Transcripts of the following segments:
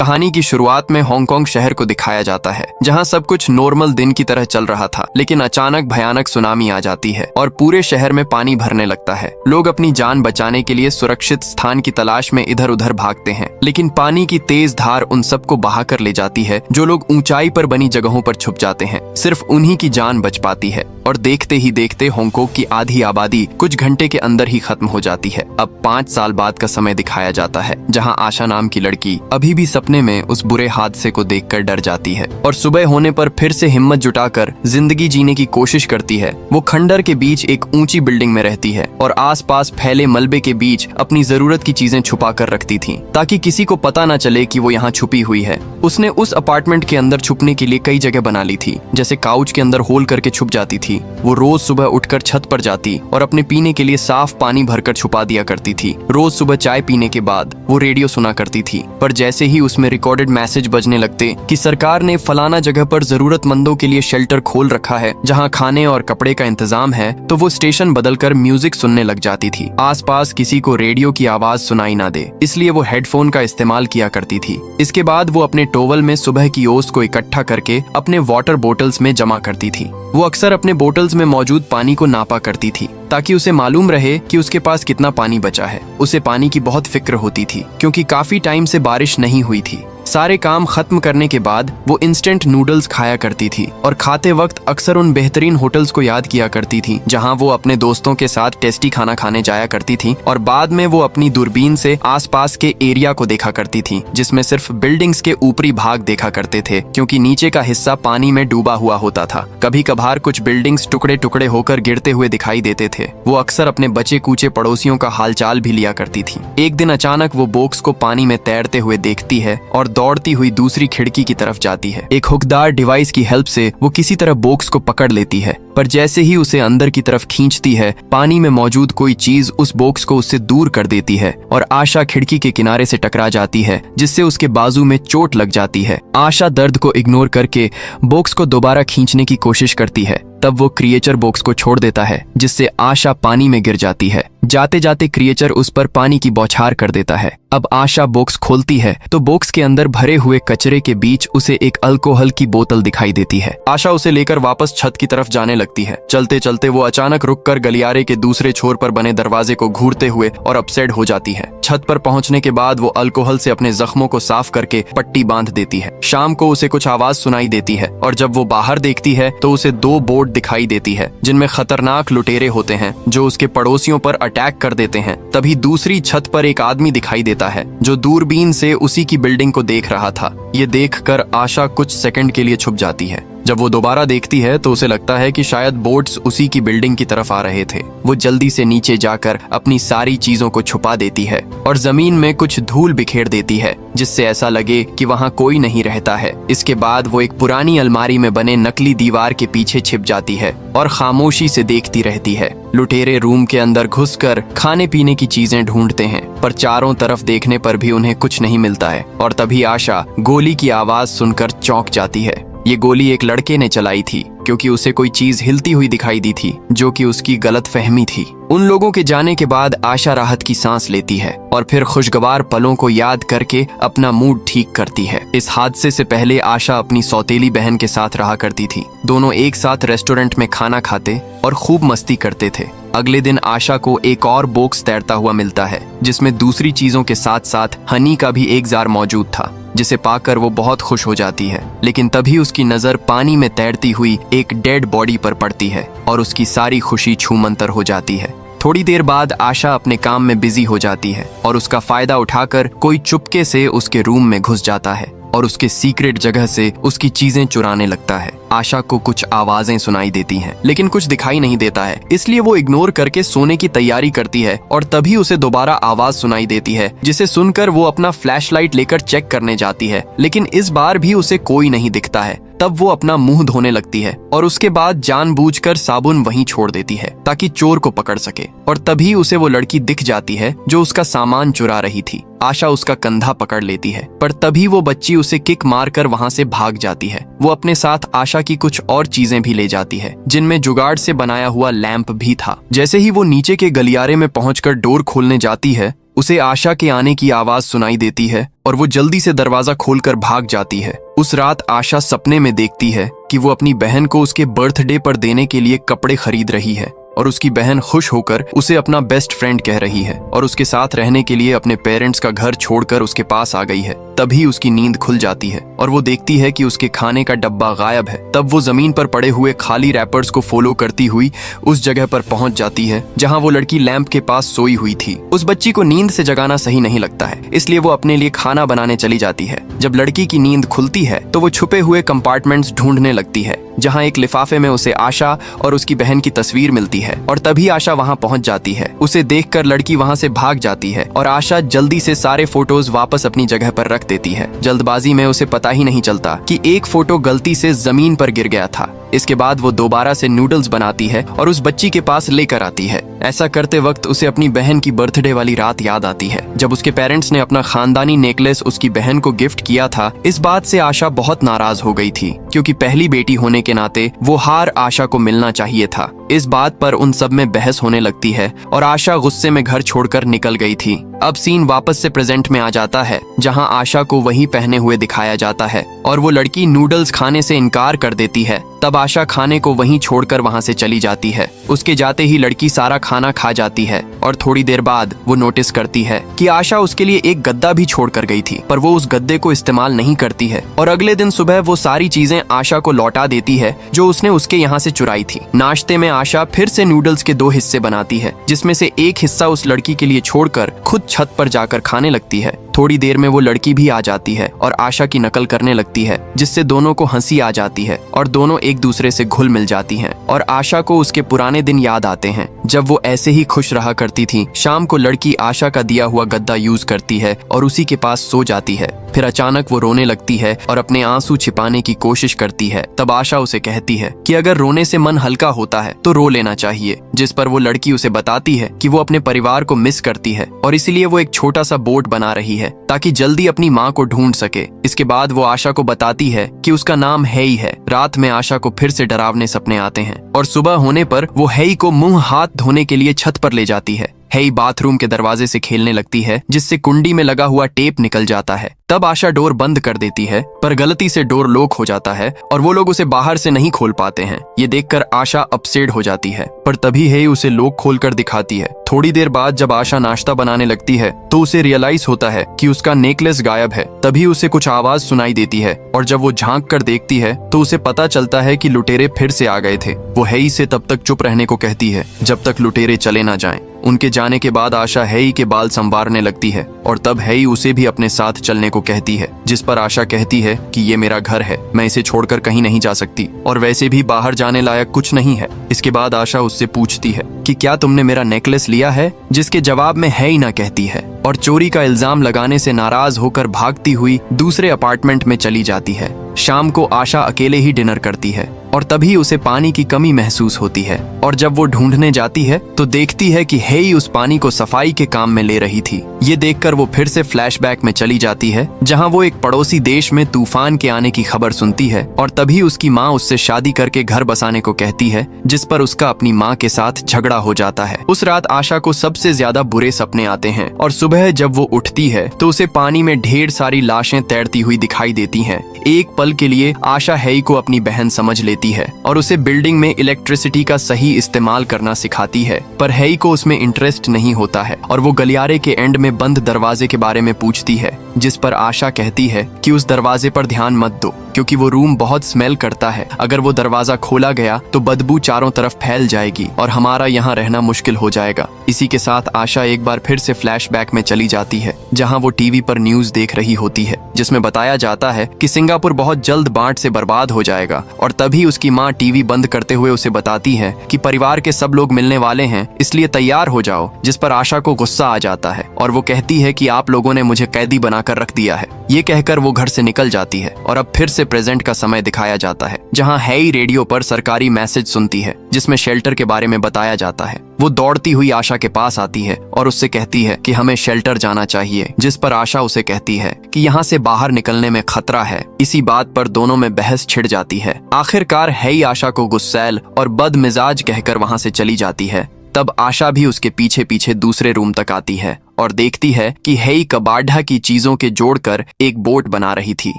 कहानी की शुरुआत में हांगकांग शहर को दिखाया जाता है, जहां सब कुछ नॉर्मल दिन की तरह चल रहा था, लेकिन अचानक भयानक सुनामी आ जाती है और पूरे शहर में पानी भरने लगता है। लोग अपनी जान बचाने के लिए सुरक्षित स्थान की तलाश में इधर उधर भागते हैं, लेकिन पानी की तेज धार उन सबको बहा कर ले जाती है। जो लोग ऊंचाई पर बनी जगहों पर छुप जाते हैं, सिर्फ उन्हीं की जान बच पाती है और देखते ही देखते हांगकांग की आधी आबादी कुछ घंटे के अंदर ही खत्म हो जाती है। अब 5 साल बाद का समय दिखाया जाता है, जहां आशा नाम की लड़की अभी भी सपने में उस बुरे हादसे को देखकर डर जाती है और सुबह होने पर फिर से हिम्मत जुटाकर जिंदगी जीने की कोशिश करती है। वो खंडर के बीच एक ऊंची बिल्डिंग में रहती है और आसपास फैले मलबे के बीच अपनी जरूरत की चीजें छुपा कर रखती थी, ताकि किसी को पता न चले कि वो यहाँ छुपी हुई है। उसने उस अपार्टमेंट के अंदर छुपने के लिए कई जगह बना ली थी, जैसे काउच के अंदर होल करके छुप जाती थी। वो रोज सुबह उठकर छत पर जाती और अपने पीने के लिए साफ पानी भरकर छुपा दिया करती थी। रोज सुबह चाय पीने के बाद वो रेडियो सुना करती थी, पर जैसे ही उसमें रिकॉर्डेड मैसेज बजने लगते कि सरकार ने फलाना जगह पर जरूरतमंदों के लिए शेल्टर खोल रखा है, जहां खाने और कपड़े का इंतजाम है, तो वो स्टेशन बदलकर म्यूजिक सुनने लग जाती थी। आसपास किसी को रेडियो की आवाज सुनाई ना दे, इसलिए वो हेडफोन का इस्तेमाल किया करती थी। इसके बाद वो अपने टॉवल में सुबह की ओस को इकट्ठा करके अपने वाटर बोटल्स में जमा करती थी। वो अक्सर अपने बोतल्स में मौजूद पानी को नापा करती थी, ताकि उसे मालूम रहे कि उसके पास कितना पानी बचा है। उसे पानी की बहुत फिक्र होती थी, क्योंकि काफी टाइम से बारिश नहीं हुई थी। सारे काम खत्म करने के बाद वो इंस्टेंट नूडल्स खाया करती थी और खाते वक्त अक्सर उन बेहतरीन होटल्स को याद किया करती थी, जहां वो अपने दोस्तों के साथ टेस्टी खाना खाने जाया करती थी। और बाद में वो अपनी दूरबीन से आसपास के एरिया को देखा करती थी, जिसमें सिर्फ बिल्डिंग्स के ऊपरी भाग देखा करते थे, क्योंकि नीचे का हिस्सा पानी में डूबा हुआ होता था। कभी कभार कुछ बिल्डिंग्स टुकड़े टुकड़े होकर गिरते हुए दिखाई देते थे। वो अक्सर अपने बचे कूचे पड़ोसियों का हालचाल भी लिया करती थी। एक दिन अचानक वो बॉक्स को पानी में तैरते हुए देखती है और दौड़ती हुई दूसरी खिड़की की तरफ जाती है। एक हुकदार डिवाइस की हेल्प से वो किसी तरह बॉक्स को पकड़ लेती है, पर जैसे ही उसे अंदर की तरफ खींचती है, पानी में मौजूद कोई चीज उस बॉक्स को उससे दूर कर देती है और आशा खिड़की के किनारे से टकरा जाती है, जिससे उसके बाजू में चोट लग जाती है। आशा दर्द को इग्नोर करके बॉक्स को दोबारा खींचने की कोशिश करती है। तब वो क्रिएचर बॉक्स को छोड़ देता है, जिससे आशा पानी में गिर जाती है। जाते जाते क्रिएचर उस पर पानी की बौछार कर देता है। अब आशा बॉक्स खोलती है तो बॉक्स के अंदर भरे हुए कचरे के बीच उसे एक अल्कोहल की बोतल दिखाई देती है। आशा उसे लेकर वापस छत की तरफ जाने लगती है। चलते चलते वो अचानक रुककर गलियारे के दूसरे छोर पर बने दरवाजे को घूरते हुए और अपसेट हो जाती है। छत पर पहुंचने के बाद वो अल्कोहल से अपने जख्मों को साफ करके पट्टी बांध देती है। शाम को उसे कुछ आवाज सुनाई देती है और जब वो बाहर देखती है तो उसे 2 बोर्ड दिखाई देती है, जिनमें खतरनाक लुटेरे होते हैं जो उसके पड़ोसियों पर अटैक कर देते हैं। तभी दूसरी छत पर एक आदमी दिखाई देता है, जो दूरबीन से उसी की बिल्डिंग को देख रहा था। ये देखकर आशा कुछ सेकंड के लिए छुप जाती है। जब वो दोबारा देखती है तो उसे लगता है कि शायद बोट्स उसी की बिल्डिंग की तरफ आ रहे थे। वो जल्दी से नीचे जाकर अपनी सारी चीजों को छुपा देती है और जमीन में कुछ धूल बिखेर देती है, जिससे ऐसा लगे कि वहाँ कोई नहीं रहता है। इसके बाद वो एक पुरानी अलमारी में बने नकली दीवार के पीछे छिप जाती है और खामोशी से देखती रहती है। लुटेरे रूम के अंदर घुसकर खाने पीने की चीजें ढूंढते हैं, पर चारों तरफ देखने पर भी उन्हें कुछ नहीं मिलता है। और तभी आशा गोली की आवाज सुनकर चौंक जाती है। ये गोली एक लड़के ने चलाई थी, क्योंकि उसे कोई चीज हिलती हुई दिखाई दी थी, जो कि उसकी गलतफहमी थी। उन लोगों के जाने के बाद आशा राहत की सांस लेती है और फिर खुशगवार पलों को याद करके अपना मूड ठीक करती है। इस हादसे से पहले आशा अपनी सौतेली बहन के साथ रहा करती थी। दोनों एक साथ रेस्टोरेंट में खाना खाते और खूब मस्ती करते थे। अगले दिन आशा को एक और बॉक्स तैरता हुआ मिलता है, जिसमें दूसरी चीजों के साथ साथ हनी का भी एक जार मौजूद था, जिसे पाकर वो बहुत खुश हो जाती है। लेकिन तभी उसकी नजर पानी में तैरती हुई एक डेड बॉडी पर पड़ती है और उसकी सारी खुशी छूमंतर हो जाती है। थोड़ी देर बाद आशा अपने काम में बिजी हो जाती है और उसका फायदा उठाकर कोई चुपके से उसके रूम में घुस जाता है और उसके सीक्रेट जगह से उसकी चीजें चुराने लगता है। आशा को कुछ आवाजें सुनाई देती हैं, लेकिन कुछ दिखाई नहीं देता है, इसलिए वो इग्नोर करके सोने की तैयारी करती है। और तभी उसे दोबारा आवाज सुनाई देती है, जिसे सुनकर वो अपना फ्लैशलाइट लेकर चेक करने जाती है, लेकिन इस बार भी उसे कोई नहीं दिखता है। तब वो अपना मुंह धोने लगती है और उसके बाद जानबूझकर साबुन वहीं छोड़ देती है, ताकि चोर को पकड़ सके। और तभी उसे वो लड़की दिख जाती है जो उसका सामान चुरा रही थी। आशा उसका कंधा पकड़ लेती है, पर तभी वो बच्ची उसे किक मारकर वहां से भाग जाती है। वो अपने साथ आशा की कुछ और चीजें भी ले जाती है, जिनमें जुगाड़ से बनाया हुआ लैंप भी था। जैसे ही वो नीचे के गलियारे में पहुंचकर डोर खोलने जाती है, उसे आशा के आने की आवाज सुनाई देती है और वो जल्दी से दरवाजा खोलकर भाग जाती है। उस रात आशा सपने में देखती है कि वो अपनी बहन को उसके बर्थडे पर देने के लिए कपड़े खरीद रही है और उसकी बहन खुश होकर उसे अपना बेस्ट फ्रेंड कह रही है और उसके साथ रहने के लिए अपने पेरेंट्स का घर छोड़कर उसके पास आ गई है। तभी उसकी नींद खुल जाती है और वो देखती है कि उसके खाने का डब्बा गायब है। तब वो जमीन पर पड़े हुए खाली रैपर्स को फॉलो करती हुई उस जगह पर पहुंच जाती है जहां वो लड़की लैंप के पास सोई हुई थी। उस बच्ची को नींद से जगाना सही नहीं लगता है, इसलिए वो अपने लिए खाना बनाने चली जाती है। जब लड़की की नींद खुलती है तो वो छुपे हुए कंपार्टमेंट्स ढूंढने लगती है जहां एक लिफाफे में उसे आशा और उसकी बहन की तस्वीर मिलती है और तभी आशा वहां पहुंच जाती है। उसे देखकर लड़की वहां से भाग जाती है और आशा जल्दी से सारे फोटोज वापस अपनी जगह पर रख देती है। जल्दबाजी में उसे पता ही नहीं चलता कि एक फोटो गलती से जमीन पर गिर गया था। इसके बाद वो दोबारा से नूडल्स बनाती है और उस बच्ची के पास लेकर आती है। ऐसा करते वक्त उसे अपनी बहन की बर्थडे वाली रात याद आती है जब उसके पेरेंट्स ने अपना खानदानी नेकलेस उसकी बहन को गिफ्ट किया था। इस बात से आशा बहुत नाराज हो गई थी क्योंकि पहली बेटी होने के नाते वो हार आशा को मिलना चाहिए था। इस बात पर उन सब में बहस होने लगती है और आशा गुस्से में घर छोड़कर निकल गई थी। अब सीन वापस से प्रेजेंट में आ जाता है जहां आशा को वही पहने हुए दिखाया जाता है और वो लड़की नूडल्स खाने से इनकार कर देती है। तब आशा खाने को वहीं छोड़कर वहां से चली जाती है। उसके जाते ही लड़की सारा खाना खा जाती है और थोड़ी देर बाद वो नोटिस करती है कि आशा उसके लिए एक गद्दा भी छोड़ कर गई थी, पर वो उस गद्दे को इस्तेमाल नहीं करती है और अगले दिन सुबह वो सारी चीजें आशा को लौटा देती है जो उसने उसके यहाँ से चुराई थी। नाश्ते में आशा फिर से नूडल्स के 2 हिस्से बनाती है जिसमें से एक हिस्सा उस लड़की के लिए छोड़कर खुद छत पर जाकर खाने लगती है। थोड़ी देर में वो लड़की भी आ जाती है और आशा की नकल करने लगती है जिससे दोनों को हंसी आ जाती है और दोनों एक दूसरे से घुल मिल जाती हैं और आशा को उसके पुराने दिन याद आते हैं जब वो ऐसे ही खुश रहा करती थी। शाम को लड़की आशा का दिया हुआ गद्दा यूज करती है और उसी के पास सो जाती है। फिर अचानक वो रोने लगती है और अपने आंसू छिपाने की कोशिश करती है। तब आशा उसे कहती है कि अगर रोने से मन हल्का होता है तो रो लेना चाहिए, जिस पर वो लड़की उसे बताती है कि वो अपने परिवार को मिस करती है और इसीलिए वो एक छोटा सा बोट बना रही है ताकि जल्दी अपनी माँ को ढूंढ सके। इसके बाद वो आशा को बताती है कि उसका नाम हेई है। रात में आशा को फिर से डरावने सपने आते हैं और सुबह होने पर वो हेई को मुंह हाथ धोने के लिए छत पर ले जाती है। हेई बाथरूम के दरवाजे से खेलने लगती है जिससे कुंडी में लगा हुआ टेप निकल जाता है। तब आशा डोर बंद कर देती है पर गलती से डोर लॉक हो जाता है और वो लोग उसे बाहर से नहीं खोल पाते हैं। ये देखकर आशा अपसेट हो जाती है पर तभी हेई उसे लॉक खोलकर दिखाती है। थोड़ी देर बाद जब आशा नाश्ता बनाने लगती है तो उसे रियलाइज होता है कि उसका नेकलेस गायब है। तभी उसे कुछ आवाज सुनाई देती है और जब वो झांक कर देखती है तो उसे पता चलता है कि लुटेरे फिर से आ गए थे। वो हेई से तब तक चुप रहने को कहती है जब तक लुटेरे चले ना जाएं। उनके जाने के बाद आशा हेई के बाल संवारने लगती है और तब हेई उसे भी अपने साथ चलने को कहती है, जिस पर आशा कहती है कि ये मेरा घर है, मैं इसे छोड़कर कहीं नहीं जा सकती और वैसे भी बाहर जाने लायक कुछ नहीं है। इसके बाद आशा उससे पूछती है कि क्या तुमने मेरा नेकलेस लिया है, जिसके जवाब में हेई ना कहती है और चोरी का इल्जाम लगाने से नाराज होकर भागती हुई दूसरे अपार्टमेंट में चली जाती है। शाम को आशा अकेले ही डिनर करती है और तभी उसे पानी की कमी महसूस होती है और जब वो ढूंढने जाती है तो देखती है कि हेई उस पानी को सफाई के काम में ले रही थी। ये देखकर वो फिर से फ्लैशबैक में चली जाती है जहां वो एक पड़ोसी देश में तूफान के आने की खबर सुनती है और तभी उसकी माँ उससे शादी करके घर बसाने को कहती है, जिस पर उसका अपनी माँ के साथ झगड़ा हो जाता है। उस रात आशा को सबसे ज्यादा बुरे सपने आते हैं और सुबह जब वो उठती है तो उसे पानी में ढेर सारी लाशें तैरती हुई दिखाई देती हैं। एक पल के लिए आशा हेई को अपनी बहन समझ लेती है और उसे बिल्डिंग में इलेक्ट्रिसिटी का सही इस्तेमाल करना सिखाती है, पर हेई को उसमें इंटरेस्ट नहीं होता है और वो गलियारे के एंड में बंद दरवाजे के बारे में पूछती है, जिस पर आशा कहती है कि उस दरवाजे पर ध्यान मत दो क्योंकि वो रूम बहुत स्मेल करता है। अगर वो दरवाजा खोला गया तो बदबू चारों तरफ फैल जाएगी और हमारा यहाँ रहना मुश्किल हो जाएगा। इसी के साथ आशा एक बार फिर से फ्लैशबैक में चली जाती है जहाँ वो टीवी पर न्यूज देख रही होती है जिसमें बताया जाता है कि सिंगापुर बहुत जल्द बाढ़ से बर्बाद हो जाएगा और तभी उसकी माँ टीवी बंद करते हुए उसे बताती है कि परिवार के सब लोग मिलने वाले हैं, इसलिए तैयार हो जाओ। जिस पर आशा को गुस्सा आ जाता है और वो कहती है कि आप लोगों ने मुझे कैदी बनाकर रख दिया है। ये कहकर वो घर से निकल जाती है और अब फिर से प्रेजेंट का समय दिखाया जाता है जहां हेई रेडियो पर सरकारी मैसेज सुनती है जिसमें शेल्टर के बारे में बताया जाता है। वो दौड़ती हुई आशा के पास आती है और उससे कहती है कि हमें शेल्टर जाना चाहिए, जिस पर आशा उसे कहती है कि यहाँ से बाहर निकलने में खतरा है। इसी बात पर दोनों में बहस छिड़ जाती है। आखिरकार हेई आशा को गुस्सैल और बदमिजाज कहकर वहाँ से चली जाती है। तब आशा भी उसके पीछे पीछे दूसरे रूम तक आती है और देखती है कि हेई कबाड़ा की चीजों के जोड़कर एक बोट बना रही थी।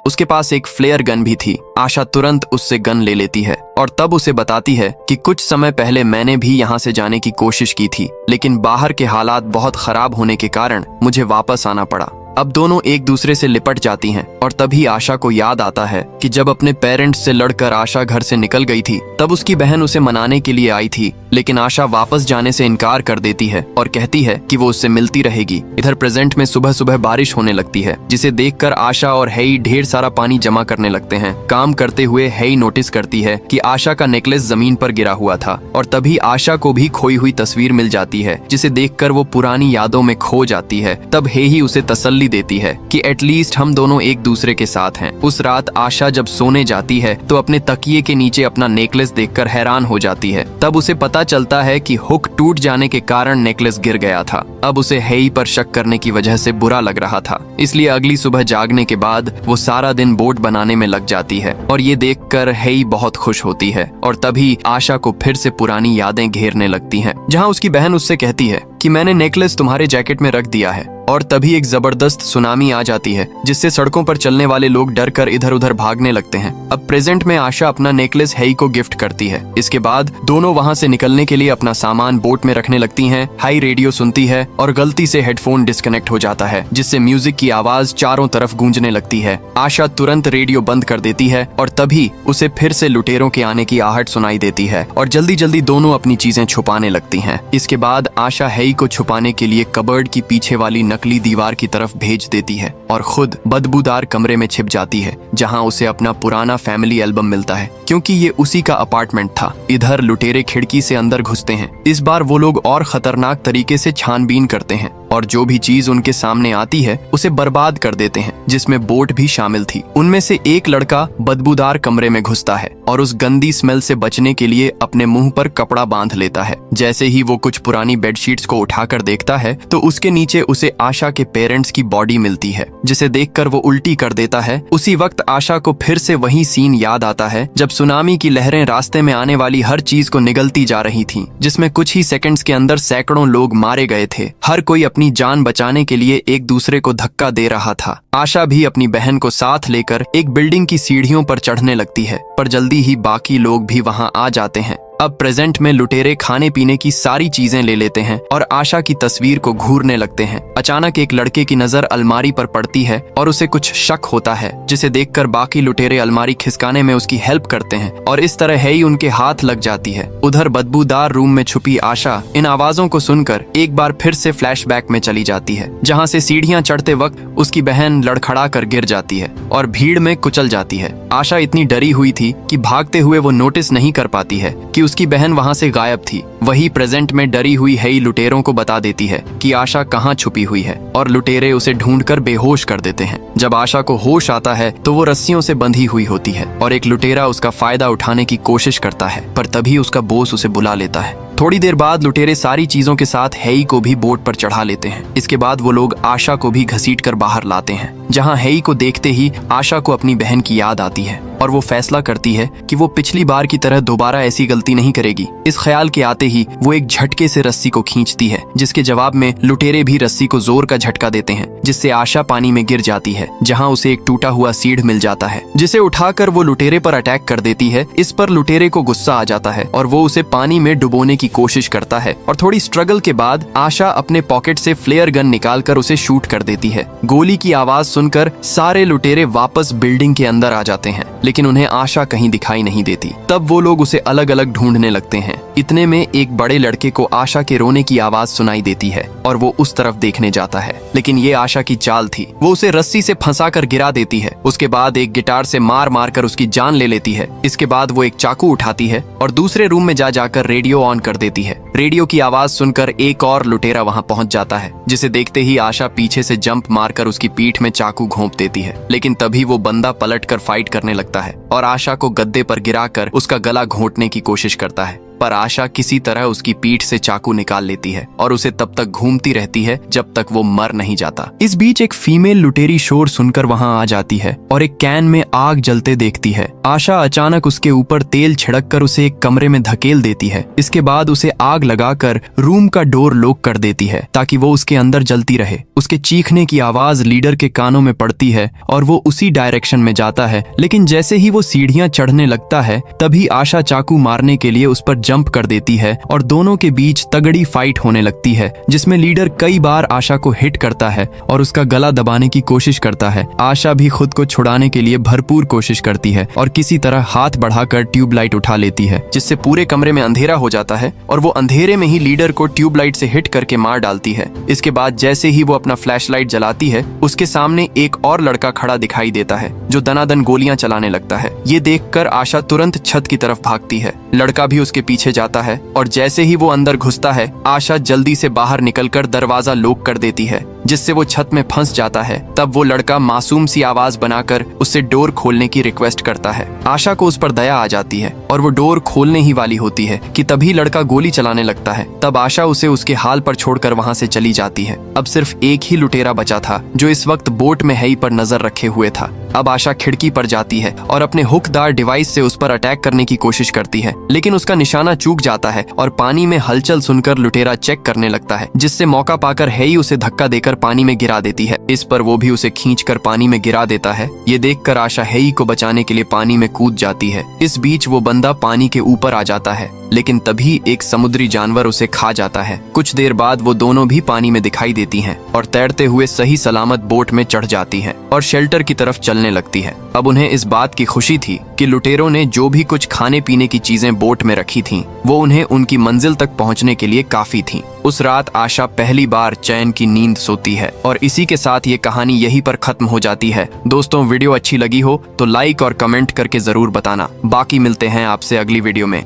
उसके पास एक फ्लेयर गन भी थी। आशा तुरंत उससे गन ले लेती है और तब उसे बताती है कि कुछ समय पहले मैंने भी यहाँ से जाने की कोशिश की थी, लेकिन बाहर के हालात बहुत खराब होने के कारण मुझे वापस आना पड़ा। अब दोनों एक दूसरे से लिपट जाती हैं और तभी आशा को याद आता है कि जब अपने पेरेंट्स से लड़कर आशा घर से निकल गई थी तब उसकी बहन उसे मनाने के लिए आई थी, लेकिन आशा वापस जाने से इनकार कर देती है और कहती है कि वो उससे मिलती रहेगी। इधर प्रेजेंट में सुबह सुबह बारिश होने लगती है, जिसे देखकर आशा और हेई ढेर सारा पानी जमा करने लगते हैं। काम करते हुए हेई नोटिस करती है कि आशा का नेकलेस जमीन पर गिरा हुआ था और तभी आशा को भी खोई हुई तस्वीर मिल जाती है, जिसे देखकर वो पुरानी यादों में खो जाती है। तब हेई उसे तसल्ली देती है कि एटलीस्ट हम दोनों एक दूसरे के साथ हैं। उस रात आशा जब सोने जाती है तो अपने तकिए के नीचे अपना नेकलेस देखकर हैरान हो जाती है। तब उसे पता चलता है कि हुक टूट जाने के कारण नेकलेस गिर गया था। अब उसे हेई पर शक करने की वजह से बुरा लग रहा था, इसलिए अगली सुबह जागने के बाद वो सारा दिन बोट बनाने में लग जाती है और ये देखकर हेई बहुत खुश होती है। और तभी आशा को फिर से पुरानी यादें घेरने लगती हैं, जहाँ उसकी बहन उससे कहती है कि मैंने नेकलेस तुम्हारे जैकेट में रख दिया है। और तभी एक जबरदस्त सुनामी आ जाती है, जिससे सड़कों पर चलने वाले लोग डर कर इधर उधर भागने लगते हैं। अब प्रेजेंट में आशा अपना नेकलेस हेई को गिफ्ट करती है। इसके बाद दोनों वहां से निकलने के लिए अपना सामान बोट में रखने लगती हैं। हाई रेडियो सुनती है और गलती से हेडफोन डिस्कनेक्ट हो जाता है, जिससे म्यूजिक की आवाज चारों तरफ गूंजने लगती है। आशा तुरंत रेडियो बंद कर देती है और तभी उसे फिर से लुटेरों के आने की आहट सुनाई देती है और जल्दी जल्दी दोनों अपनी चीजें छुपाने लगती हैं। इसके बाद आशा हेई को छुपाने के लिए कबर्ड की पीछे वाली नकली दीवार की तरफ भेज देती है और खुद बदबूदार कमरे में छिप जाती है, जहां उसे अपना पुराना फैमिली एल्बम मिलता है, क्योंकि ये उसी का अपार्टमेंट था। इधर लुटेरे खिड़की से अंदर घुसते हैं। इस बार वो लोग और खतरनाक तरीके से छानबीन करते हैं और जो भी चीज उनके सामने आती है उसे बर्बाद कर देते हैं, जिसमें बोट भी शामिल थी। उनमें से एक लड़का बदबूदार कमरे में घुसता है और उस गंदी स्मेल से बचने के लिए अपने मुंह पर कपड़ा बांध लेता है। जैसे ही वो कुछ पुरानी बेडशीट्स को उठाकर देखता है तो उसके नीचे उसे आशा के पेरेंट्स की बॉडी मिलती है, जिसे देखकर वो उल्टी कर देता है। उसी वक्त आशा को फिर से वही सीन याद आता है जब सुनामी की लहरें रास्ते में आने वाली हर चीज को निगलती जा रही थीं, जिसमें कुछ ही सेकंड्स के अंदर सैकड़ों लोग मारे गए थे। हर कोई अपनी जान बचाने के लिए एक दूसरे को धक्का दे रहा था। आशा भी अपनी बहन को साथ लेकर एक बिल्डिंग की सीढ़ियों पर चढ़ने लगती है, पर जल्दी ही बाकी लोग भी वहां आ जाते हैं। अब प्रेजेंट में लुटेरे खाने पीने की सारी चीजें ले लेते हैं और आशा की तस्वीर को घूरने लगते हैं। अचानक एक लड़के की नजर अलमारी पर पड़ती है और उसे कुछ शक होता है, जिसे देखकर बाकी लुटेरे अलमारी खिसकाने में उसकी हेल्प करते हैं और इस तरह हेई उनके हाथ लग जाती है। उधर बदबूदार रूम में छुपी आशा इन आवाजों को सुनकर एक बार फिर से फ्लैशबैक में चली जाती है, जहाँ से सीढ़ियां चढ़ते वक्त उसकी बहन लड़खड़ा कर गिर जाती है और भीड़ में कुचल जाती है। आशा इतनी डरी हुई थी कि भागते हुए वो नोटिस नहीं कर पाती है कि उसकी बहन वहां से गायब थी। वही प्रेजेंट में डरी हुई हेई लुटेरों को बता देती है कि आशा कहाँ छुपी हुई है और लुटेरे उसे ढूंढकर बेहोश कर देते हैं। जब आशा को होश आता है तो वो रस्सियों से बंधी हुई होती है और एक लुटेरा उसका फायदा उठाने की कोशिश करता है, पर तभी उसका बॉस उसे बुला लेता है। थोड़ी देर बाद लुटेरे सारी चीजों के साथ हेई को भी बोट पर चढ़ा लेते हैं। इसके बाद वो लोग आशा को भी घसीटकर बाहर लाते हैं, जहां हेई को देखते ही आशा को अपनी बहन की याद आती है और वो फैसला करती है कि वो पिछली बार की तरह दोबारा ऐसी गलती नहीं करेगी। इस ख्याल के आते ही वो एक झटके से रस्सी को खींचती है, जिसके जवाब में लुटेरे भी रस्सी को जोर का झटका देते हैं, जिससे आशा पानी में गिर जाती है, जहां उसे एक टूटा हुआ सीढ़ मिल जाता है, जिसे उठाकर वो लुटेरे पर अटैक कर देती है। इस पर लुटेरे को गुस्सा आ जाता है और वो उसे पानी में डुबोने की कोशिश करता है और थोड़ी स्ट्रगल के बाद आशा अपने पॉकेट से फ्लेयर गन निकालकर उसे शूट कर देती है। गोली की आवाज सुनकर सारे लुटेरे वापस बिल्डिंग के अंदर आ जाते हैं, लेकिन उन्हें आशा कहीं दिखाई नहीं देती। तब वो लोग उसे अलग अलग ढूंढने लगते हैं। इतने में एक बड़े लड़के को आशा के रोने की आवाज सुनाई देती है और वो उस तरफ देखने जाता है, लेकिन ये आशा की चाल थी। वो उसे रस्सी से फंसाकर गिरा देती है। उसके बाद एक गिटार से मार मार कर उसकी जान ले लेती है। इसके बाद वो एक चाकू उठाती है और दूसरे रूम में जाकर रेडियो ऑन कर देती है। रेडियो की आवाज सुनकर एक और लुटेरा वहां पहुंच जाता है, जिसे देखते ही आशा पीछे से जंप मारकर उसकी पीठ में चाकू घोंप देती है। लेकिन तभी वो बंदा पलटकर फाइट करने लगता है और आशा को गद्दे पर गिराकर उसका गला घोंटने की कोशिश करता है। पर आशा किसी तरह उसकी पीठ से चाकू निकाल लेती है और उसे तब तक घूमती रहती है जब तक वो मर नहीं जाता। इस बीच एक फीमेल लुटेरी शोर सुनकर वहां आ जाती है और एक कैन में आग जलते देखती है। आशा अचानक उसके ऊपर तेल छिड़क कर उसे एक कमरे में धकेल देती है। इसके बाद उसे आग लगाकर रूम का डोर लॉक कर देती है ताकि वो उसके अंदर जलती रहे। उसके चीखने की आवाज लीडर के कानों में पड़ती है और वो उसी डायरेक्शन में जाता है, लेकिन जैसे ही वो सीढ़ियां चढ़ने लगता है तभी आशा चाकू मारने के लिए उस पर जंप कर देती है और दोनों के बीच तगड़ी फाइट होने लगती है, जिसमें लीडर कई बार आशा को हिट करता है और उसका गला दबाने की कोशिश करता है। आशा भी खुद को छुड़ाने के लिए भरपूर कोशिश करती है और किसी तरह हाथ बढ़ाकर ट्यूबलाइट उठा लेती है, जिससे पूरे कमरे में अंधेरा हो जाता है और वो अंधेरे में ही लीडर को ट्यूबलाइट से हिट करके मार डालती है। इसके बाद जैसे ही वो अपना फ्लैशलाइट जलाती है, उसके सामने एक और लड़का खड़ा दिखाई देता है जो दनादन गोलियां चलाने लगता है। ये देखकर आशा तुरंत छत की तरफ भागती है। लड़का भी उसके पीछे जाता है और जैसे ही वो अंदर घुसता है, आशा जल्दी से बाहर निकलकर दरवाजा लॉक कर देती है, जिससे वो छत में फंस जाता है। तब वो लड़का मासूम सी आवाज बनाकर उससे डोर खोलने की रिक्वेस्ट करता है। आशा को उस पर दया आ जाती है और वो डोर खोलने ही वाली होती है कि तभी लड़का गोली चलाने लगता है। तब आशा उसे उसके हाल पर छोड़कर वहां से चली जाती है। अब सिर्फ एक ही लुटेरा बचा था जो इस वक्त बोट में हेई पर नजर रखे हुए था। अब आशा खिड़की पर जाती है और अपने हुकदार डिवाइस से उस पर अटैक करने की कोशिश करती है, लेकिन उसका निशाना चूक जाता है और पानी में हलचल सुनकर लुटेरा चेक करने लगता है, जिससे मौका पाकर हेई उसे धक्का देकर पानी में गिरा देती है। इस पर वो भी उसे खींचकर पानी में गिरा देता है। ये देखकर आशा हेई को बचाने के लिए पानी में कूद जाती है। इस बीच वो बंदा पानी के ऊपर आ जाता है, लेकिन तभी एक समुद्री जानवर उसे खा जाता है। कुछ देर बाद वो दोनों भी पानी में दिखाई देती हैं और तैरते हुए सही सलामत बोट में चढ़ जाती हैं और शेल्टर की तरफ चलने लगती है। अब उन्हें इस बात की खुशी थी कि लुटेरों ने जो भी कुछ खाने पीने की चीजें बोट में रखी थीं, वो उन्हें उनकी मंजिल तक पहुंचने के लिए काफी थीं। उस रात आशा पहली बार चैन की नींद सोती है और इसी के साथ ये कहानी यहीं पर खत्म हो जाती है। दोस्तों, वीडियो अच्छी लगी हो तो लाइक और कमेंट करके जरूर बताना। बाकी मिलते हैं आपसे अगली वीडियो में।